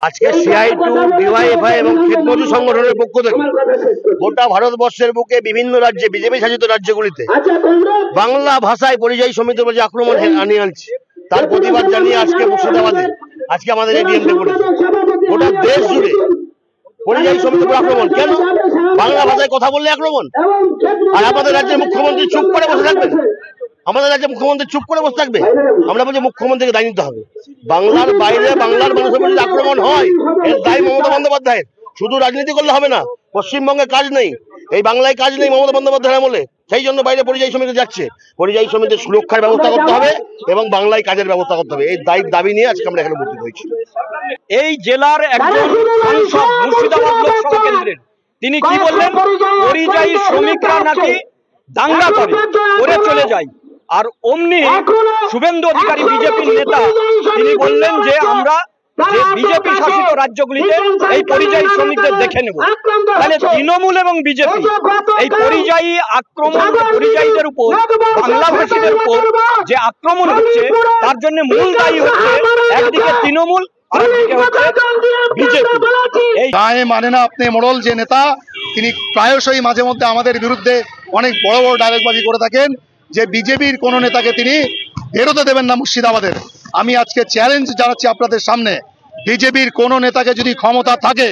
আজকে সিআই2, ডিওয়াইএফআই এবং ক্ষেত মজুর সংগঠনের পক্ষ থেকে গোটা ভারতবর্ষের বুকে বিভিন্ন রাজ্যে, বিজেপি শাসিত রাজ্যগুলিতে বাংলা ভাষায় পরিযায়ী শ্রমিকদের উপর যে আক্রমণ আনিয়ে আনছে, তার প্রতিবাদ জানিয়ে আজকে মুর্শিদাবাদে আজকে আমাদের এডিএমকে করেছে। গোটা দেশ জুড়ে পরিযায়ী শ্রমিকদের উপর আক্রমণ কেন? বাংলা ভাষায় কথা বললে আক্রমণ। আর আমাদের রাজ্যের মুখ্যমন্ত্রী চুপ করে বসে থাকবেন? আমাদের রাজ্যে মুখ্যমন্ত্রী চুপ করে বসে থাকবে? আমরা বলছি মুখ্যমন্ত্রীকে দায় নিতে হবে। বাংলার বাইরে বাংলার মানুষের উপর যদি আক্রমণ হয়, এর দায় মমতা বন্দ্যোপাধ্যায়ের। শুধু রাজনীতি করলে হবে না, পশ্চিমবঙ্গে কাজ নেই, এই বাংলায় কাজ নেই মমতা বন্দ্যোপাধ্যায়ের আমলে। সেই জন্য বাইরে পরিযায়ী শ্রমিকরা যাচ্ছে। পরিযায়ী শ্রমিকদের সুরক্ষার ব্যবস্থা করতে হবে এবং বাংলায় কাজের ব্যবস্থা করতে হবে। এই দাবি নিয়ে আজকে আমরা এখানে উপস্থিত হয়েছি। এই জেলার একজন সাংসদ মুর্শিদাবাদ লোকসভা কেন্দ্রের, তিনি কি বললেন? পরিযায়ী শ্রমিকরা নাকি দাঙ্গা করে চলে যায়। আর অমনি শুভেন্দু অধিকারী বিজেপির নেতা, তিনি বললেন যে আমরা যে বিজেপি শাসিত রাজ্যগুলিতে এই পরিযায়ী শ্রমিকদের দেখে নেব। তাহলে তৃণমূল এবং বিজেপি এই পরিযায়ী আক্রমণ, পরিযায়ীদের উপর, বাংলাভাষীদের উপর যে আক্রমণ হচ্ছে, তার জন্য মূল দায়ী হচ্ছে একদিকে তৃণমূল, আরেকদিকে হচ্ছে বিজেপি। এই গায়ে মানে না আপনি মোড়ল যে নেতা, তিনি প্রায়শই মাঝে মধ্যে আমাদের বিরুদ্ধে অনেক বড় বড় ডায়লগবাজি করে থাকেন যে বিজেপির কোন নেতাকে তিনি বেরোতে দেবেন না মুর্শিদাবাদের। আমি আজকে চ্যালেঞ্জ জানাচ্ছি আপনাদের সামনে, বিজেপির কোন নেতাকে যদি ক্ষমতা থাকে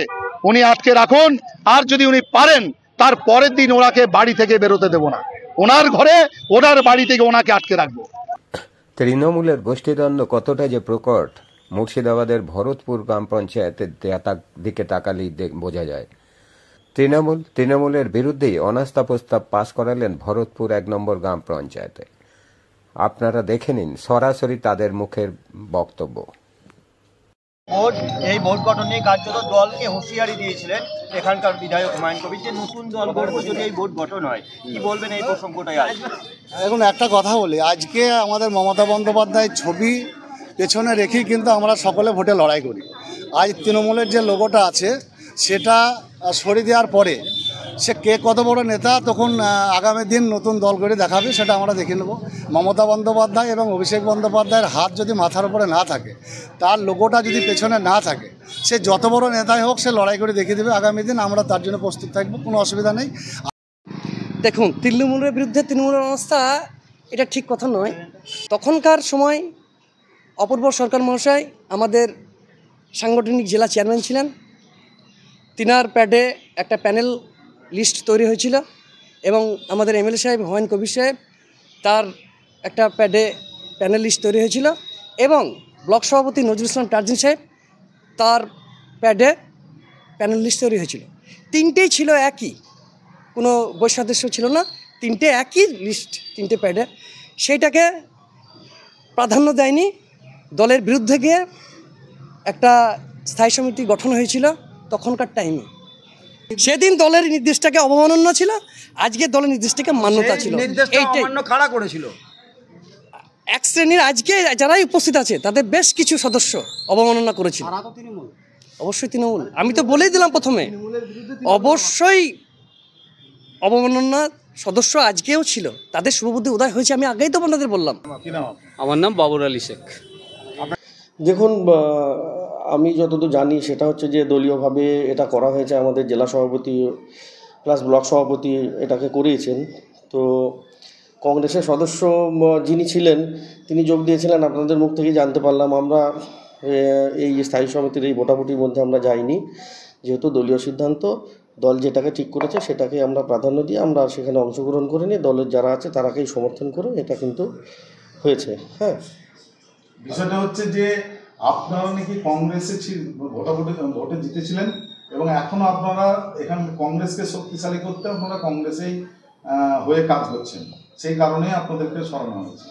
উনি আটকে রাখুন, আর যদি উনি পারেন তার পরের দিন ওনাকে বাড়ি থেকে বেরোতে দেব না, ওনার ঘরে ওনার বাড়ি থেকে ওনাকে আটকে রাখবো। তৃণমূলের গোষ্ঠীদ্বন্দ্ব কতটা যে প্রকট মুর্শিদাবাদের ভরতপুর গ্রাম পঞ্চায়েতের দিকে তাকালেই বোঝা যায়। তৃণমূলের বিরুদ্ধেই অনাস্থা প্রস্তাব পাশ করালেন ভরতপুর 1 নম্বর গ্রাম পঞ্চায়েতে। আপনারা দেখে নিন সরাসরি তাদের মুখের বক্তব্য। এই ভোট গঠন নিয়ে কার্যত দলকে হুঁশিয়ারি দিয়েছিলেন এখানকার বিধায়ক হুমায়ুন কবির যে নতুন দল গঠন যদি এই ভোট গঠন হয়, কি বলবেন এই প্রসঙ্গটাই? এখন একটা কথা বলি, আজকে আমাদের মমতা বন্দ্যোপাধ্যায়ের ছবি পেছনে রেখেই কিন্তু আমরা সকলে ভোটে লড়াই করি। আজ তৃণমূলের যে লোগোটা আছে সেটা সরিয়ে দেওয়ার পরে সে কে কত বড় নেতা তখন আগামী দিন নতুন দল করে দেখাবে, সেটা আমরা দেখে নেব। মমতা বন্দ্যোপাধ্যায় এবং অভিষেক বন্দ্যোপাধ্যায়ের হাত যদি মাথার উপরে না থাকে, তার লোগোটা যদি পেছনে না থাকে, সে যত বড় নেতাই হোক সে লড়াই করে দেখিয়ে দেবে আগামী দিন। আমরা তার জন্য প্রস্তুত থাকবো, কোনো অসুবিধা নেই। দেখুন, তৃণমূলের বিরুদ্ধে তৃণমূলের অবস্থা এটা ঠিক কথা নয়। তখনকার সময় অপূর্ব সরকার মহাশয় আমাদের সাংগঠনিক জেলা চেয়ারম্যান ছিলেন। তিনার প্যাডে একটা প্যানেল লিস্ট তৈরি হয়েছিল এবং আমাদের এমএলএ সাহেব হুমায়ুন কবির সাহেব, তার একটা প্যানেল লিস্ট তৈরি হয়েছিল এবং ব্লক সভাপতি নজরুল ইসলাম টার্জিন সাহেব, তার প্যাডে প্যানেল লিস্ট তৈরি হয়েছিল। তিনটেই ছিল একই, কোনো বৈসাদৃশ্য ছিল না, তিনটে একই লিস্ট, তিনটে প্যাডে। সেইটাকে প্রাধান্য দেয়নি, দলের বিরুদ্ধে গিয়ে একটা স্থায়ী সমিতি গঠন হয়েছিল তখনকার টাইমে। সেদিন দলের নির্দেশটাকে অবমাননা ছিল, আজকে দলের নির্দেশটাকে মান্যতা ছিল। এইটাই কারা করেছিল? এক শ্রেণীর আজকে যারাই উপস্থিত আছে তাদের বেশ কিছু সদস্য অবমাননা করেছিল। অবশ্যই তৃণমূল, আমি তো বলেই দিলাম প্রথমে, অবশ্যই অবমাননা সদস্য আজকেও ছিল, তাদের শুভবুদ্ধি উদয় হয়েছে, আমি আগেই তো আপনাদের বললাম। আমার নাম বাবুর আলী শেখ। দেখুন, আমি যতদূর জানি সেটা হচ্ছে যে দলীয়ভাবে এটা করা হয়েছে, আমাদের জেলা সভাপতি প্লাস ব্লক সভাপতি এটাকে করিয়েছেন। তো কংগ্রেসের সদস্য যিনি ছিলেন তিনি যোগ দিয়েছিলেন, আপনাদের মুখ থেকেই জানতে পারলাম। আমরা এই স্থায়ী সমিতির এই ভোটাভুটির মধ্যে আমরা যাইনি, যেহেতু দলীয় সিদ্ধান্ত, দল যেটাকে ঠিক করেছে সেটাকে আমরা প্রাধান্য দিয়ে আমরা সেখানে অংশগ্রহণ করিনি। দলের যারা আছে তারাকেই সমর্থন করে এটা কিন্তু হয়েছে। হ্যাঁ, বিষয়টা হচ্ছে যে আপনারা নাকি কংগ্রেসে ভোটে জিতেছিলেন এবং এখনো আপনারা এখানে কংগ্রেসকে শক্তিশালী করতে আপনারা কংগ্রেসেই হয়ে কাজ করছেন, সেই কারণেই আপনাদেরকে সরানো হয়েছে।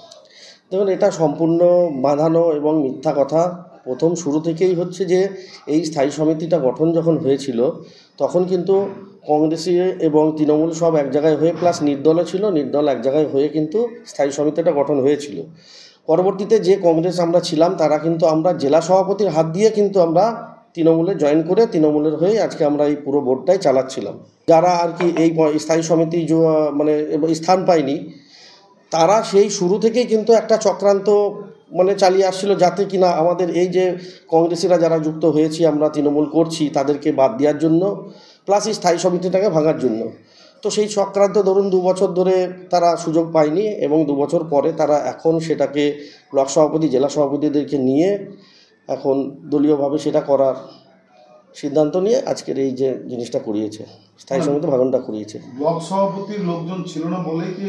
দেখুন, এটা সম্পূর্ণ বাঁধানো এবং মিথ্যা কথা। প্রথম শুরু থেকেই হচ্ছে যে এই স্থায়ী সমিতিটা গঠন যখন হয়েছিল তখন কিন্তু কংগ্রেসি এবং তৃণমূল সব এক জায়গায় হয়ে প্লাস নির্দলও ছিল, নির্দল এক জায়গায় হয়ে কিন্তু স্থায়ী সমিতিটা গঠন হয়েছিল। পরবর্তীতে যে কংগ্রেস আমরা ছিলাম তারা কিন্তু আমরা জেলা সভাপতির হাত দিয়ে কিন্তু আমরা তৃণমূলে জয়েন করে তৃণমূলের হয়ে আজকে আমরা এই পুরো বোর্ডটাই চালাচ্ছিলাম। যারা আর কি এই স্থায়ী সমিতি মানে স্থান পায়নি, তারা সেই শুরু থেকেই কিন্তু একটা চক্রান্ত মানে চালিয়ে আসছিল, যাতে কিনা আমাদের এই যে কংগ্রেসিরা যারা যুক্ত হয়েছি, আমরা তৃণমূল করছি, তাদেরকে বাদ দেওয়ার জন্য, প্লাস এই স্থায়ী সমিতিটাকে ভাঙার জন্য। তো সেই চক্রান্ত ধরুন 2 বছর ধরে তারা সুযোগ পায়নি, এবং 2 বছর পরে তারা এখন সেটাকে ব্লক সভাপতি, জেলা সভাপতিদেরকে নিয়ে এখন দলীয়ভাবে সেটা করার সিদ্ধান্ত নিয়ে আজকের এই যে জিনিসটা করিয়েছে, স্থায়ী সমিতি ভাঙনটা করিয়েছে। ব্লক সভাপতির লোকজন ছিল না বলেই কি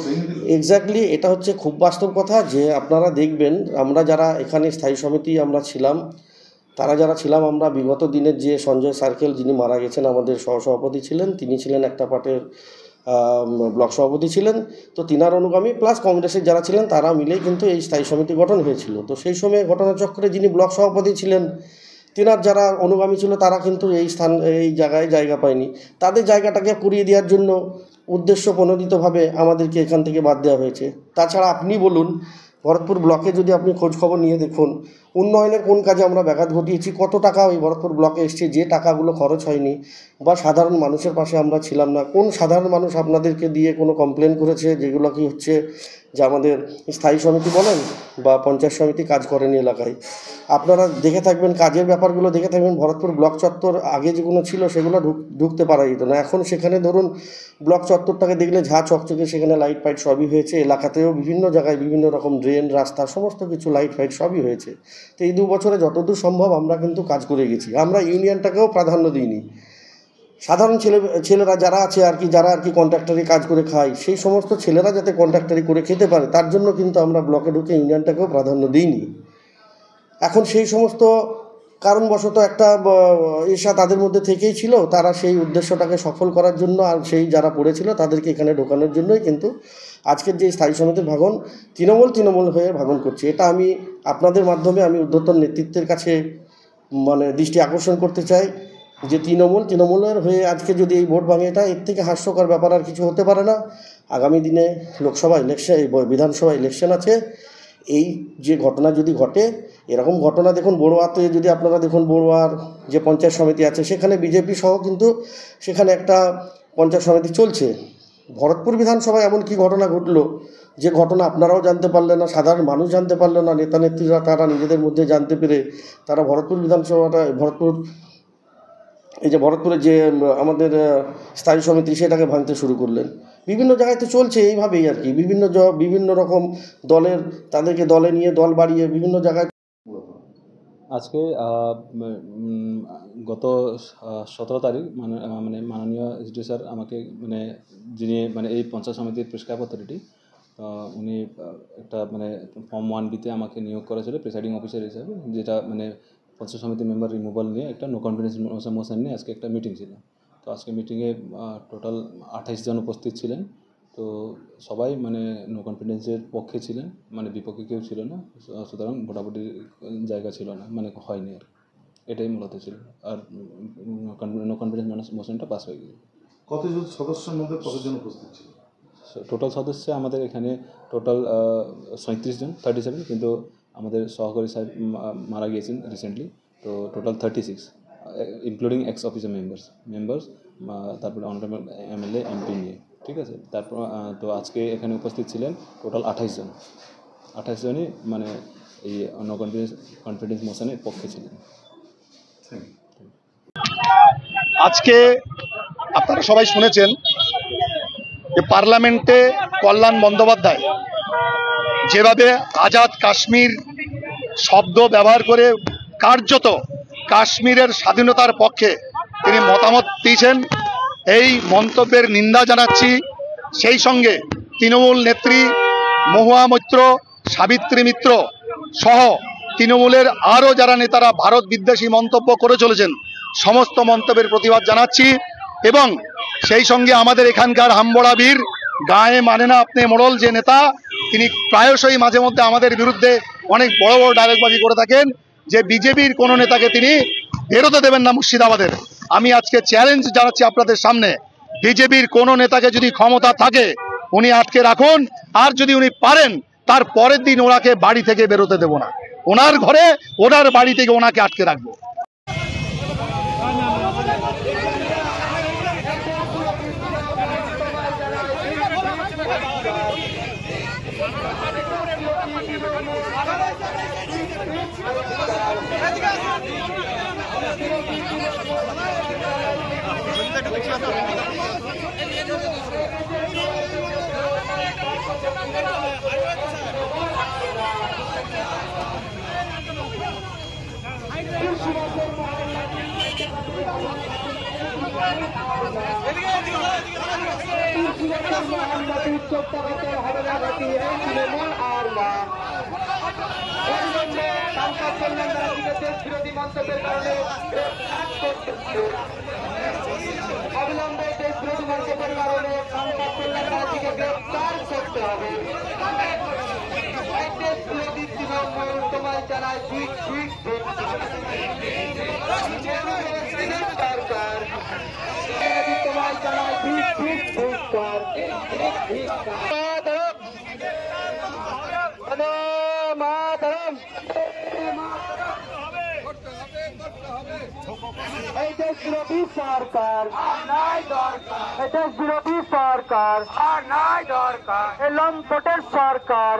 ভেঙে দিল? এক্স্যাক্টলি, এটা হচ্ছে খুব বাস্তব কথা। যে আপনারা দেখবেন, আমরা যারা এখানে স্থায়ী সমিতি আমরা ছিলাম, তারা যারা ছিলাম, আমরা বিগত দিনের যে সঞ্জয় সার্কেল যিনি মারা গেছেন, আমাদের সহসভাপতি ছিলেন, তিনি ছিলেন একটা পার্টের ব্লক সভাপতি ছিলেন। তো তিনার অনুগামী প্লাস কংগ্রেসের যারা ছিলেন তারা মিলেই কিন্তু এই স্থায়ী সমিতি গঠন হয়েছিল। তো সেই সময় ঘটনাচক্রে যিনি ব্লক সভাপতি ছিলেন, তিনার যারা অনুগামী ছিল, তারা কিন্তু এই জায়গায় জায়গা পায়নি। তাদের জায়গাটাকে কুড়িয়ে দেওয়ার জন্য উদ্দেশ্য প্রণোদিতভাবে আমাদেরকে এখান থেকে বাদ দেওয়া হয়েছে। তাছাড়া আপনি বলুন, ভরতপুর ব্লকে যদি আপনি খোঁজখবর নিয়ে দেখুন, উন্নয়নের কোন কাজে আমরা ব্যাঘাত ঘটিয়েছি, কত টাকা ওই ভরতপুর ব্লকে এসছে, যে টাকাগুলো খরচ হয়নি, বা সাধারণ মানুষের পাশে আমরা ছিলাম না। কোন সাধারণ মানুষ আপনাদেরকে দিয়ে কোনো কমপ্লেন করেছে, যেগুলো কি হচ্ছে যে আমাদের স্থায়ী সমিতি বলেন বা পঞ্চায়েত সমিতি কাজ করেনি এলাকায়? আপনারা দেখে থাকবেন, কাজের ব্যাপারগুলো দেখে থাকবেন, ভরতপুর ব্লক চত্বর আগে যেগুলো ছিল সেগুলো ঢুকতে পারা যেত না। এখন সেখানে ধরুন ব্লক চত্বরটাকে দেখলে ঝা চকচকে, সেখানে লাইট ফাইট সবই হয়েছে। এলাকাতেও বিভিন্ন জায়গায় বিভিন্ন রকম ড্রেন, রাস্তা, সমস্ত কিছু লাইট ফাইট সবই হয়েছে। তো এই 2 বছরে যতদূর সম্ভব আমরা কিন্তু কাজ করে গেছি। আমরা ইউনিয়নটাকেও প্রাধান্য দিইনি। সাধারণ ছেলেরা যারা আছে আর কি, যারা আর কি কন্ট্রাক্টারি কাজ করে খায়, সেই সমস্ত ছেলেরা যাতে কন্ট্রাক্টারি করে খেতে পারে, তার জন্য কিন্তু আমরা ব্লকে ঢুকে ইউনিয়নটাকেও প্রাধান্য দিইনি। এখন সেই সমস্ত কারণবশত একটা ঈর্ষা তাদের মধ্যে থেকেই ছিল, তারা সেই উদ্দেশ্যটাকে সফল করার জন্য আর সেই যারা পড়েছিল তাদেরকে এখানে ঢোকানোর জন্যই কিন্তু আজকের যে স্থায়ী সমিতির ভাঙন, তৃণমূল হয়ে ভাঙন করছে। এটা আমি আপনাদের মাধ্যমে আমি ঊর্ধ্বতন নেতৃত্বের কাছে মানে দৃষ্টি আকর্ষণ করতে চাই যে তৃণমূলের হয়ে আজকে যদি এই ভোট ভাঙে, এটা এর থেকে হাস্যকর ব্যাপার আর কিছু হতে পারে না। আগামী দিনে লোকসভা ইলেকশন, বিধানসভা ইলেকশন আছে। এই যে ঘটনা যদি ঘটে, এরকম ঘটনা দেখুন বড়ুয়াতে, যদি আপনারা দেখুন বড়ুয়ার যে পঞ্চায়েত সমিতি আছে, সেখানে বিজেপি সহ কিন্তু সেখানে একটা পঞ্চায়েত সমিতি চলছে। ভরতপুর বিধানসভায় এমন কি ঘটনা ঘটলো, যে ঘটনা আপনারাও জানতে পারলেন না, সাধারণ মানুষ জানতে পারলো না, নেতা নেত্রীরা তারা নিজেদের মধ্যে জানতে পেরে তারা ভরতপুর বিধানসভাটা, এই যে ভরতপুরের যে আমাদের স্থায়ী সমিতি, সেটাকে ভাঙতে শুরু করলেন। বিভিন্ন জায়গায় তো চলছে এইভাবেই আর কি, বিভিন্ন রকম দলের, তাদেরকে দলে নিয়ে দল বাড়িয়ে বিভিন্ন জায়গায়। আজকে গত 17 তারিখ মানে মাননীয় এসডি স্যার আমাকে যিনি এই পঞ্চায়েত সমিতির প্রেসক্রাইব অথরিটি, উনি একটা ফর্ম 1B-তে আমাকে নিয়োগ করেছিল প্রিসাইডিং অফিসার হিসাবে, যেটা পঞ্চায়েত সমিতি মেম্বার রিমুভাল নিয়ে একটা নো কনফিডেন্স মোশন নিয়ে আজকে একটা মিটিং ছিল। তো আজকে মিটিংয়ে টোটাল 28 জন উপস্থিত ছিলেন। তো সবাই নো কনফিডেন্সের পক্ষে ছিলেন, বিপক্ষে কেউ ছিল না। সুতরাং ভোটাভুটি জায়গা ছিল না, হয়নি আর, এটাই মূলত ছিল। আর নো কনফিডেন্স মোশনটা পাস হয়ে গেছে। কতজন সদস্যের মধ্যে কতজন উপস্থিত ছিল? টোটাল সদস্য আমাদের এখানে টোটাল 37 জন, 37, কিন্তু আমাদের সহকারী সাহেব মারা গিয়েছেন রিসেন্টলি। তো total 36, including x officer members, তারপরে অনারেবল এমএলএ এমপি নিয়ে, ঠিক আছে। তারপর তো আজকে এখানে উপস্থিত ছিলেন টোটাল 28 জন। 28 জনই এই নো কনফিডেন্স মোশনের পক্ষে ছিলেন। আজকে আপনারা সবাই শুনেছেন যে পার্লামেন্টে কল্যাণ বন্দ্যোপাধ্যায় যেভাবে আজাদ কাশ্মীর শব্দ ব্যবহার করে কার্যত কাশ্মীরের স্বাধীনতার পক্ষে তিনি মতামত দিয়েছেন, এই মন্তব্যের নিন্দা জানাচ্ছি। সেই সঙ্গে তৃণমূল নেত্রী মহুয়া মৈত্র, সাবিত্রী মিত্র সহ তৃণমূলের আরও যারা নেতারা ভারত বিদ্বেষী মন্তব্য করে চলেছেন, সমস্ত মন্তব্যের প্রতিবাদ জানাচ্ছি। এবং সেই সঙ্গে আমাদের এখানকার হামবড়া বীর, গায়ে মানে না আপনি মোড়ল যে নেতা, তিনি প্রায়শই মাঝে মধ্যে আমাদের বিরুদ্ধে অনেক বড় বড় ডায়লগবাজি করে থাকেন যে বিজেপির কোনো নেতাকে তিনি বেরোতে দেবেন না মুর্শিদাবাদের। আমি আজকে চ্যালেঞ্জ জানাচ্ছি আপনাদের সামনে, বিজেপির কোনো নেতাকে যদি ক্ষমতা থাকে উনি আটকে রাখুন, আর যদি উনি পারেন তার পরের দিন ওনাকে বাড়ি থেকে বেরোতে দেব না, ওনার ঘরে ওনার বাড়ি থেকে ওনাকে আটকে রাখবো। বিরোধী মন্তব্যের কারণে অবিলম্বে দেশ বিরোধী মন্তব্যের কারণে সংবাদ কল্যাণবাসীকে গ্রেপ্তার করতে হবে। দেশ বিরোধী তৃণমূল তোমায় জানায় ঠিক ঠিক সরকার তোমায় জানায় ঠিক ঠিক ধিক্কার। এই দেশ বিরোধী সরকার এই দেশ বিরোধী সরকার এই লম্পটের সরকার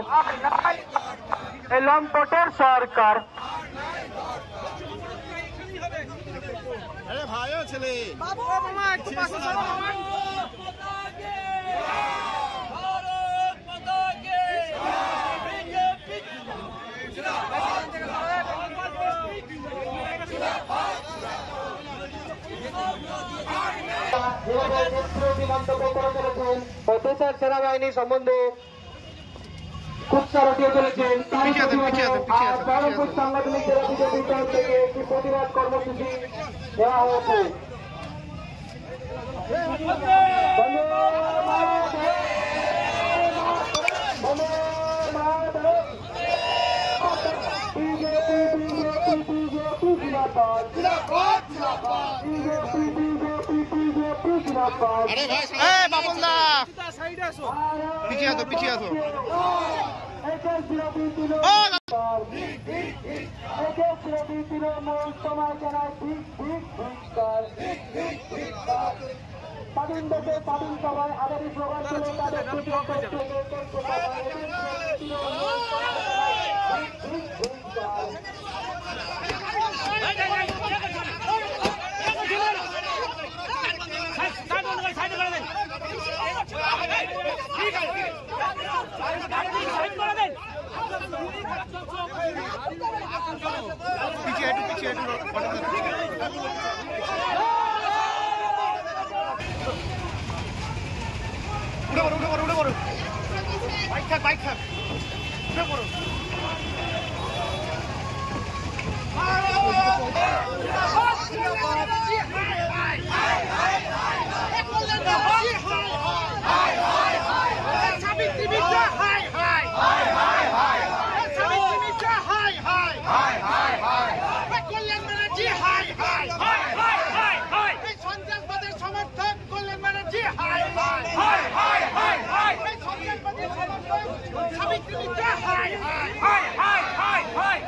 এই লম্পটের সরকার। ভাইও ছেলে মন্তব্য করে চলেছেন অত্যাচার সেনাবাহিনী সম্বন্ধে কুৎসা রটিয়ে চলেছেন। বহরমপুর সাংগঠনিক জেলা বিজেপির তরফ থেকে একটি প্রতিবাদ কর্মসূচি দেওয়া হয়েছে। পিছিয়ে আসো পিছিয়ে আসো। স্বাধীন দেশে স্বাধীন সভায় আগামী স্লোগান ছিল তাদের পিছিয়ে পিছিয়ে উঠে পড়ো বাইক থাক উঠে পড়ো। Savitri Mitra hi hi hi hi high.